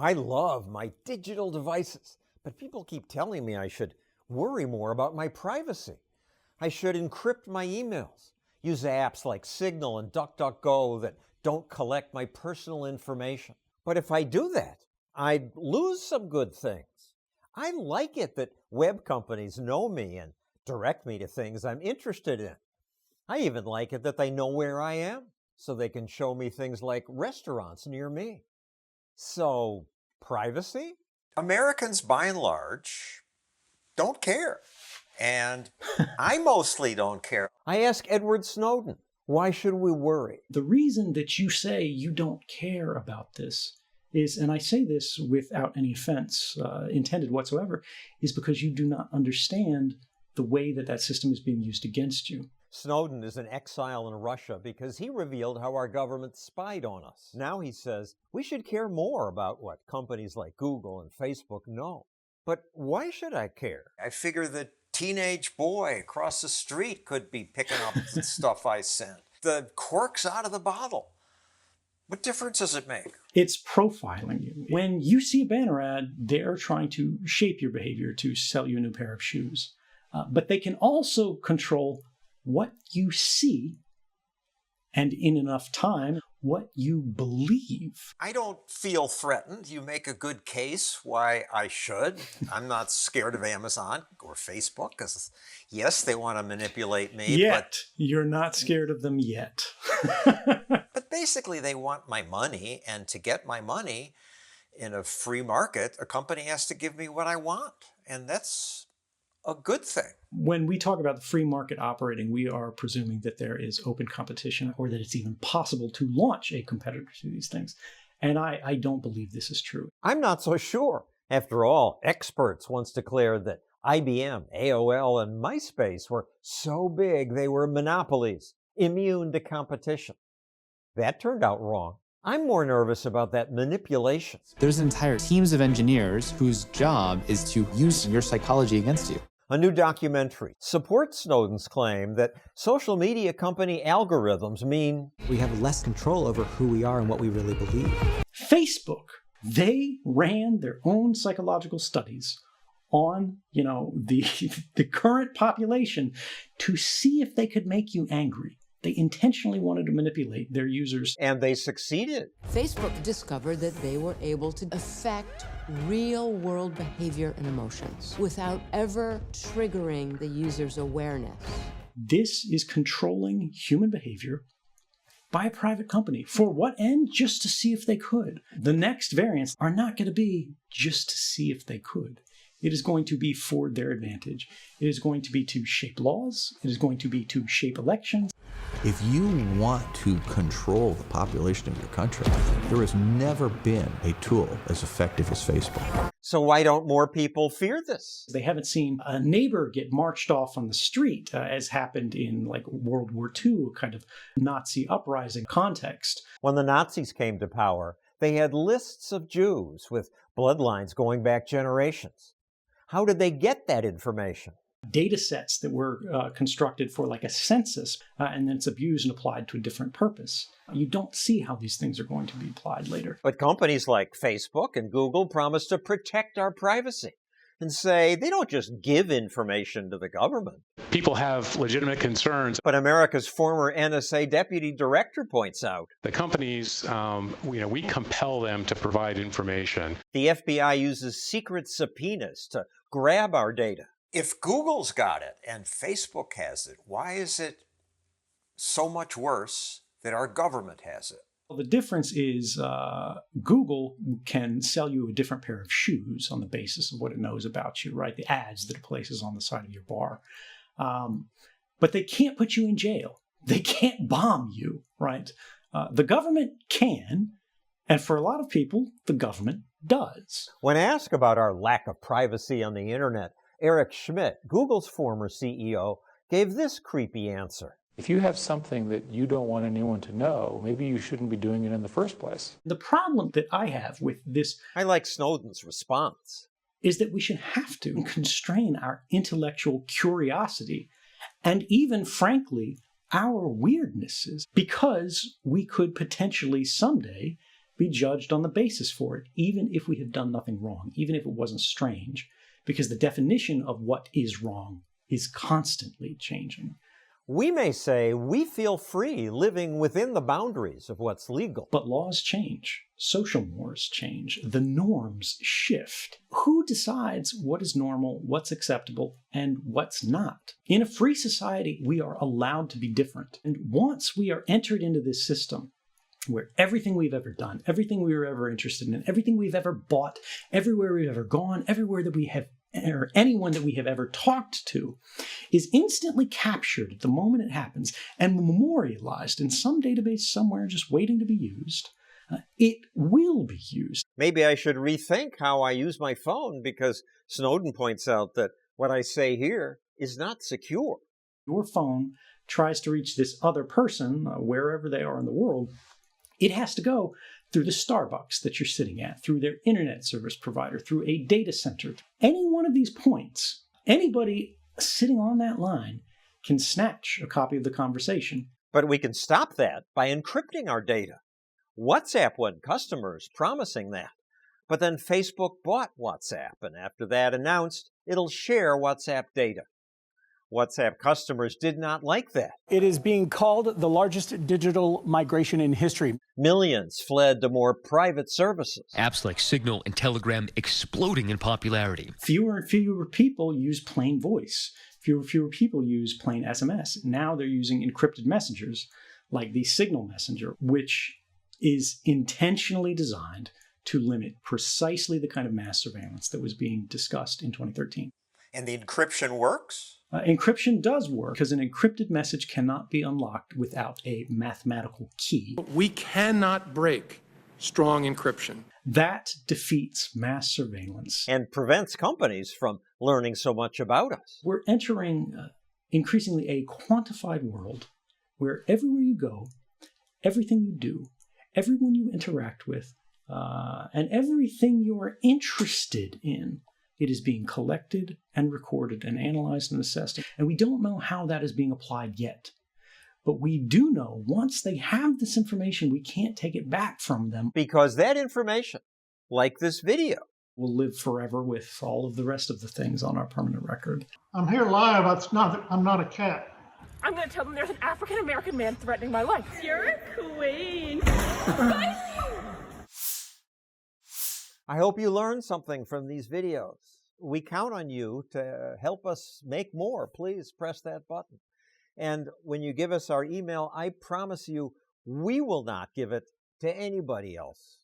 I love my digital devices, but people keep telling me I should worry more about my privacy. I should encrypt my emails, use apps like Signal and DuckDuckGo that don't collect my personal information. But if I do that, I'd lose some good things. I like it that web companies know me and direct me to things I'm interested in. I even like it that they know where I am, so they can show me things like restaurants near me. So, privacy? Americans, by and large, don't care. And I mostly don't care. I ask Edward Snowden, why should we worry? The reason that you say you don't care about this is, and I say this without any offense intended whatsoever, is because you do not understand the way that that system is being used against you. Snowden is in exile in Russia because he revealed how our government spied on us. Now he says we should care more about what companies like Google and Facebook know. But why should I care? I figure the teenage boy across the street could be picking up the stuff I sent. The cork's out of the bottle. What difference does it make? It's profiling you. When you see a banner ad, they're trying to shape your behavior to sell you a new pair of shoes. But they can also control what you see, and in enough time, what you believe. I don't feel threatened. You make a good case why I should. I'm not scared of Amazon or Facebook because, yes, they want to manipulate me. Yet. You're not scared of them yet. But basically, they want my money, and to get my money in a free market, a company has to give me what I want, and that's a good thing. When we talk about the free market operating, we are presuming that there is open competition or that it's even possible to launch a competitor to these things. And I don't believe this is true. I'm not so sure. After all, experts once declared that IBM, AOL, and MySpace were so big they were monopolies, immune to competition. That turned out wrong. I'm more nervous about that manipulation. There's entire teams of engineers whose job is to use your psychology against you. A new documentary supports Snowden's claim that social media company algorithms mean we have less control over who we are and what we really believe. Facebook, they ran their own psychological studies on, the current population to see if they could make you angry. They intentionally wanted to manipulate their users. And they succeeded. Facebook discovered that they were able to affect real-world behavior and emotions without ever triggering the user's awareness. This is controlling human behavior by a private company. For what end? Just to see if they could. The next variants are not going to be just to see if they could. It is going to be for their advantage. It is going to be to shape laws. It is going to be to shape elections. If you want to control the population of your country, there has never been a tool as effective as Facebook. So why don't more people fear this? They haven't seen a neighbor get marched off on the street, as happened in World War II, a kind of Nazi uprising context. When the Nazis came to power, they had lists of Jews with bloodlines going back generations. How did they get that information? Data sets that were constructed for a census, and then it's abused and applied to a different purpose. You don't see how these things are going to be applied later. But companies like Facebook and Google promise to protect our privacy and say they don't just give information to the government. People have legitimate concerns. But America's former NSA deputy director points out The companies, we compel them to provide information. the FBI uses secret subpoenas to grab our data. If Google's got it and Facebook has it, why is it so much worse that our government has it? Well, the difference is Google can sell you a different pair of shoes on the basis of what it knows about you, right? The ads that it places on the side of your bar. But they can't put you in jail. They can't bomb you, right? The government can, and for a lot of people, the government does. When asked about our lack of privacy on the internet, Eric Schmidt, Google's former CEO, gave this creepy answer. If you have something that you don't want anyone to know, maybe you shouldn't be doing it in the first place. The problem that I have with this, I like Snowden's response, is that we should have to constrain our intellectual curiosity and even, frankly, our weirdnesses, because we could potentially someday be judged on the basis for it, even if we have done nothing wrong, even if it wasn't strange, because the definition of what is wrong is constantly changing. We may say we feel free living within the boundaries of what's legal. But laws change, social mores change, the norms shift. Who decides what is normal, what's acceptable, and what's not? In a free society, we are allowed to be different. And once we are entered into this system, where everything we've ever done, everything we were ever interested in, everything we've ever bought, everywhere we've ever gone, everywhere that we have, or anyone that we have ever talked to, is instantly captured at the moment it happens and memorialized in some database somewhere just waiting to be used. It will be used. Maybe I should rethink how I use my phone, because Snowden points out that what I say here is not secure. Your phone tries to reach this other person, wherever they are in the world. It has to go through the Starbucks that you're sitting at, through their internet service provider, through a data center. Any one of these points, anybody sitting on that line can snatch a copy of the conversation. But we can stop that by encrypting our data. WhatsApp went customers promising that. But then Facebook bought WhatsApp, and after that announced it'll share WhatsApp data. WhatsApp customers did not like that. It is being called the largest digital migration in history. Millions fled to more private services. Apps like Signal and Telegram exploding in popularity. Fewer and fewer people use plain voice. Fewer and fewer people use plain SMS. Now they're using encrypted messengers like the Signal messenger, which is intentionally designed to limit precisely the kind of mass surveillance that was being discussed in 2013. And the encryption works? Encryption does work, because an encrypted message cannot be unlocked without a mathematical key. We cannot break strong encryption. That defeats mass surveillance. And prevents companies from learning so much about us. We're entering increasingly a quantified world where everywhere you go, everything you do, everyone you interact with, and everything you are interested in, it is being collected and recorded and analyzed and assessed. And we don't know how that is being applied yet. But we do know once they have this information, we can't take it back from them. Because that information, like this video, will live forever with all of the rest of the things on our permanent record. I'm here live. I'm not a cat. I'm going to tell them there's an African-American man threatening my life. You're a queen. I hope you learned something from these videos. We count on you to help us make more. Please press that button. And when you give us our email, I promise you we will not give it to anybody else.